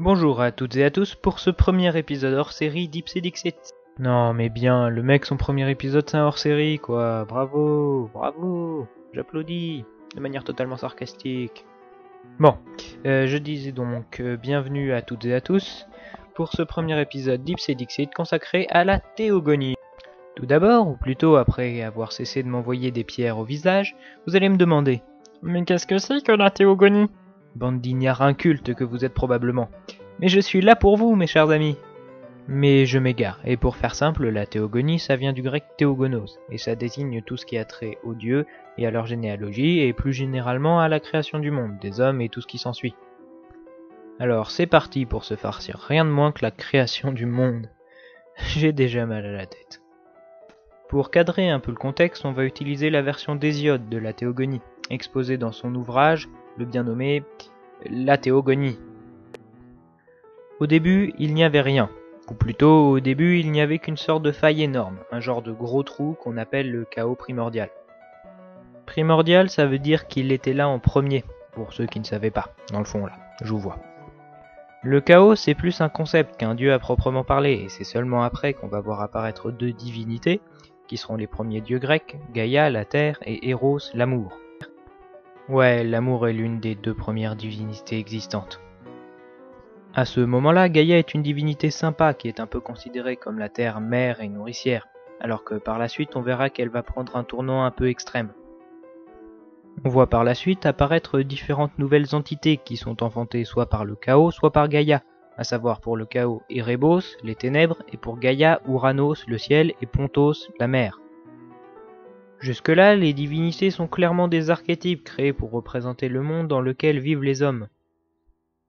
Bonjour à toutes et à tous pour ce premier épisode hors série d'Ipsy Dixit. Non mais bien, le mec son premier épisode c'est un hors série quoi, bravo, bravo, j'applaudis de manière totalement sarcastique. Bon, je disais donc bienvenue à toutes et à tous pour ce premier épisode d'Ipsy Dixit consacré à la théogonie. Tout d'abord, ou plutôt après avoir cessé de m'envoyer des pierres au visage, vous allez me demander « Mais qu'est-ce que c'est que la théogonie ?» Bande d'ignares incultes que vous êtes probablement. Mais je suis là pour vous, mes chers amis. Mais je m'égare, et pour faire simple, la théogonie, ça vient du grec théogonos, et ça désigne tout ce qui a trait aux dieux et à leur généalogie, et plus généralement à la création du monde, des hommes et tout ce qui s'ensuit. Alors c'est parti pour se farcir rien de moins que la création du monde. J'ai déjà mal à la tête. Pour cadrer un peu le contexte, on va utiliser la version d'Hésiode de la théogonie, exposée dans son ouvrage, le bien nommé La théogonie. Au début, il n'y avait rien, ou plutôt au début il n'y avait qu'une sorte de faille énorme, un genre de gros trou qu'on appelle le chaos primordial. Primordial, ça veut dire qu'il était là en premier, pour ceux qui ne savaient pas, dans le fond là, je vous vois. Le chaos, c'est plus un concept qu'un dieu à proprement parler, et c'est seulement après qu'on va voir apparaître deux divinités, qui seront les premiers dieux grecs, Gaïa, la terre, et Eros, l'amour. Ouais, l'amour est l'une des deux premières divinités existantes. À ce moment-là, Gaïa est une divinité sympa qui est un peu considérée comme la terre mère et nourricière, alors que par la suite on verra qu'elle va prendre un tournant un peu extrême. On voit par la suite apparaître différentes nouvelles entités qui sont enfantées soit par le chaos, soit par Gaïa, à savoir pour le chaos Erebos, les ténèbres, et pour Gaïa, Uranos, le ciel, et Pontos, la mer. Jusque-là, les divinités sont clairement des archétypes créés pour représenter le monde dans lequel vivent les hommes.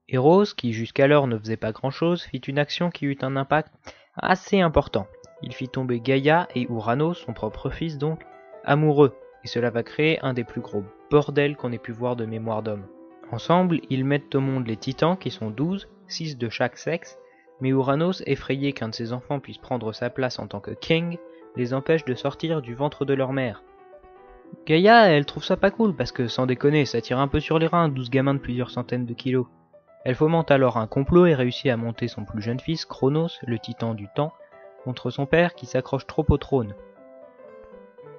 Eros, qui jusqu'alors ne faisait pas grand-chose, fit une action qui eut un impact assez important. Il fit tomber Gaïa et Uranos, son propre fils donc, amoureux, et cela va créer un des plus gros bordels qu'on ait pu voir de mémoire d'homme. Ensemble, ils mettent au monde les titans qui sont 12, 6 de chaque sexe, mais Uranos, effrayé qu'un de ses enfants puisse prendre sa place en tant que king, les empêche de sortir du ventre de leur mère. Gaïa, elle trouve ça pas cool parce que, sans déconner, ça tire un peu sur les reins, 12 gamins de plusieurs centaines de kilos. Elle fomente alors un complot et réussit à monter son plus jeune fils, Chronos, le titan du temps, contre son père qui s'accroche trop au trône.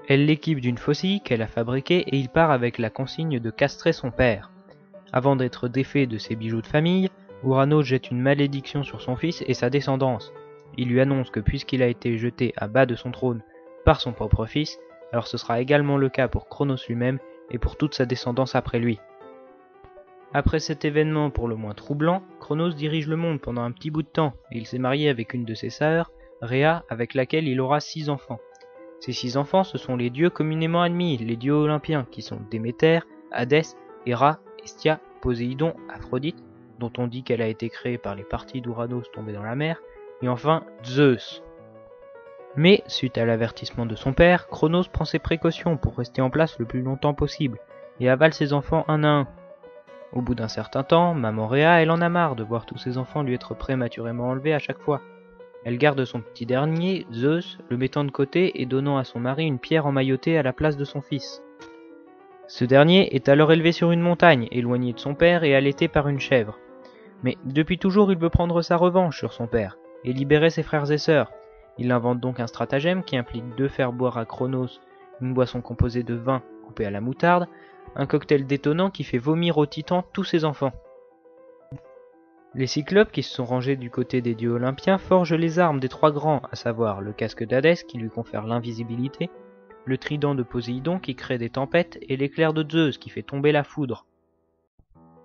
Elle l'équipe d'une faucille qu'elle a fabriquée et il part avec la consigne de castrer son père. Avant d'être défait de ses bijoux de famille, Uranos jette une malédiction sur son fils et sa descendance. Il lui annonce que puisqu'il a été jeté à bas de son trône par son propre fils, alors ce sera également le cas pour Chronos lui-même et pour toute sa descendance après lui. Après cet événement pour le moins troublant, Chronos dirige le monde pendant un petit bout de temps et il s'est marié avec une de ses sœurs, Rhea, avec laquelle il aura 6 enfants. Ces 6 enfants, ce sont les dieux communément admis, les dieux olympiens, qui sont Déméter, Hadès, Héra, Hestia, Poséidon, Aphrodite, dont on dit qu'elle a été créée par les parties d'Uranos tombées dans la mer, et enfin Zeus. Mais, suite à l'avertissement de son père, Chronos prend ses précautions pour rester en place le plus longtemps possible, et avale ses enfants un à un. Au bout d'un certain temps, maman Rhea, elle en a marre de voir tous ses enfants lui être prématurément enlevés à chaque fois. Elle garde son petit dernier, Zeus, le mettant de côté et donnant à son mari une pierre emmaillotée à la place de son fils. Ce dernier est alors élevé sur une montagne, éloigné de son père et allaité par une chèvre. Mais depuis toujours il veut prendre sa revanche sur son père, et libérer ses frères et sœurs. Il invente donc un stratagème qui implique de faire boire à Chronos une boisson composée de vin coupé à la moutarde, un cocktail détonnant qui fait vomir au titan tous ses enfants. Les Cyclopes qui se sont rangés du côté des dieux olympiens forgent les armes des 3 grands, à savoir le casque d'Hadès qui lui confère l'invisibilité, le trident de Poséidon qui crée des tempêtes et l'éclair de Zeus qui fait tomber la foudre.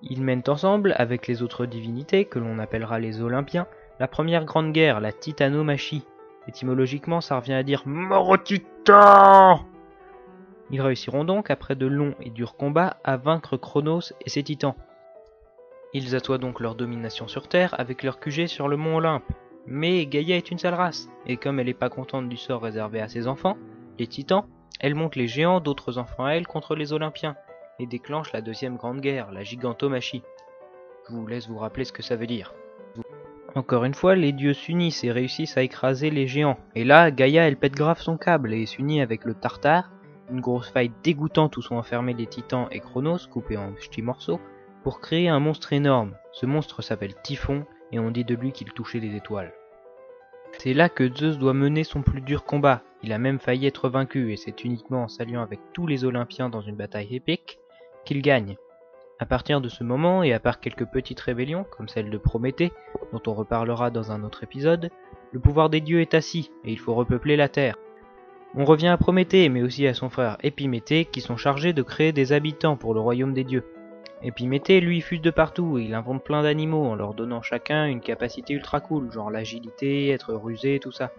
Ils mènent ensemble, avec les autres divinités, que l'on appellera les Olympiens, la première grande guerre, la Titanomachie. Étymologiquement, ça revient à dire « Mort aux titans !» Ils réussiront donc, après de longs et durs combats, à vaincre Chronos et ses titans. Ils assoient donc leur domination sur Terre avec leur QG sur le mont Olympe. Mais Gaïa est une sale race, et comme elle n'est pas contente du sort réservé à ses enfants, les titans, elle monte les géants d'autres enfants à elle contre les Olympiens, et déclenche la deuxième grande guerre, la Gigantomachie. Je vous laisse vous rappeler ce que ça veut dire. Encore une fois, les dieux s'unissent et réussissent à écraser les géants. Et là, Gaïa elle pète grave son câble et s'unit avec le Tartare, une grosse faille dégoûtante où sont enfermés les titans et Chronos, coupés en petits morceaux, pour créer un monstre énorme. Ce monstre s'appelle Typhon, et on dit de lui qu'il touchait les étoiles. C'est là que Zeus doit mener son plus dur combat, il a même failli être vaincu, et c'est uniquement en s'alliant avec tous les Olympiens dans une bataille épique qu'il gagne. À partir de ce moment, et à part quelques petites rébellions, comme celle de Prométhée, dont on reparlera dans un autre épisode, le pouvoir des dieux est assis, et il faut repeupler la Terre. On revient à Prométhée, mais aussi à son frère Épiméthée, qui sont chargés de créer des habitants pour le royaume des dieux. Épiméthée, lui, fuse de partout, et il invente plein d'animaux en leur donnant chacun une capacité ultra cool, genre l'agilité, être rusé, tout ça.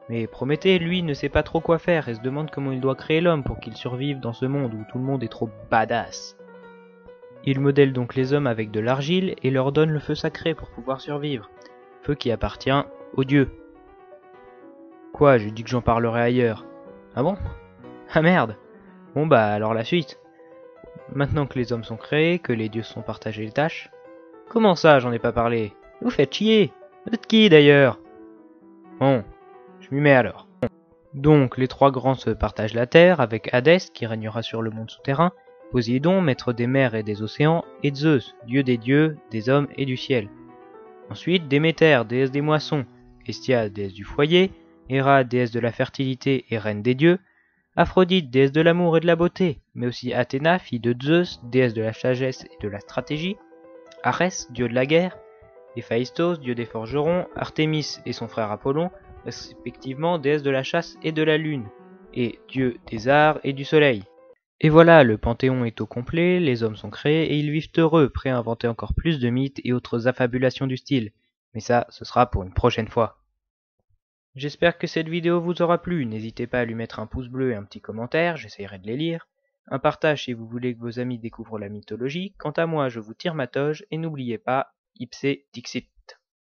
Mais Prométhée, lui, ne sait pas trop quoi faire et se demande comment il doit créer l'homme pour qu'il survive dans ce monde où tout le monde est trop badass. Il modèle donc les hommes avec de l'argile et leur donne le feu sacré pour pouvoir survivre, feu qui appartient aux dieux. Quoi, j'ai dit que j'en parlerai ailleurs. Ah bon? Ah merde. Bon bah alors la suite. Maintenant que les hommes sont créés, que les dieux se sont partagés les tâches... Comment ça, j'en ai pas parlé? Vous faites chier. Vous êtes qui d'ailleurs? Bon, je m'y mets alors. Donc les trois grands se partagent la terre, avec Hadès qui régnera sur le monde souterrain, Poséidon, maître des mers et des océans, et Zeus, dieu des dieux, des hommes et du ciel. Ensuite Déméter, déesse des moissons, Hestia, déesse du foyer, Héra, déesse de la fertilité et reine des dieux, Aphrodite, déesse de l'amour et de la beauté, mais aussi Athéna, fille de Zeus, déesse de la sagesse et de la stratégie, Arès, dieu de la guerre, Héphaïstos, dieu des forgerons, Artémis et son frère Apollon, respectivement déesse de la chasse et de la lune, et dieu des arts et du soleil. Et voilà, le panthéon est au complet, les hommes sont créés et ils vivent heureux, prêts à inventer encore plus de mythes et autres affabulations du style. Mais ça, ce sera pour une prochaine fois. J'espère que cette vidéo vous aura plu, n'hésitez pas à lui mettre un pouce bleu et un petit commentaire, j'essaierai de les lire. Un partage si vous voulez que vos amis découvrent la mythologie, quant à moi je vous tire ma toge et n'oubliez pas, ipse dixit.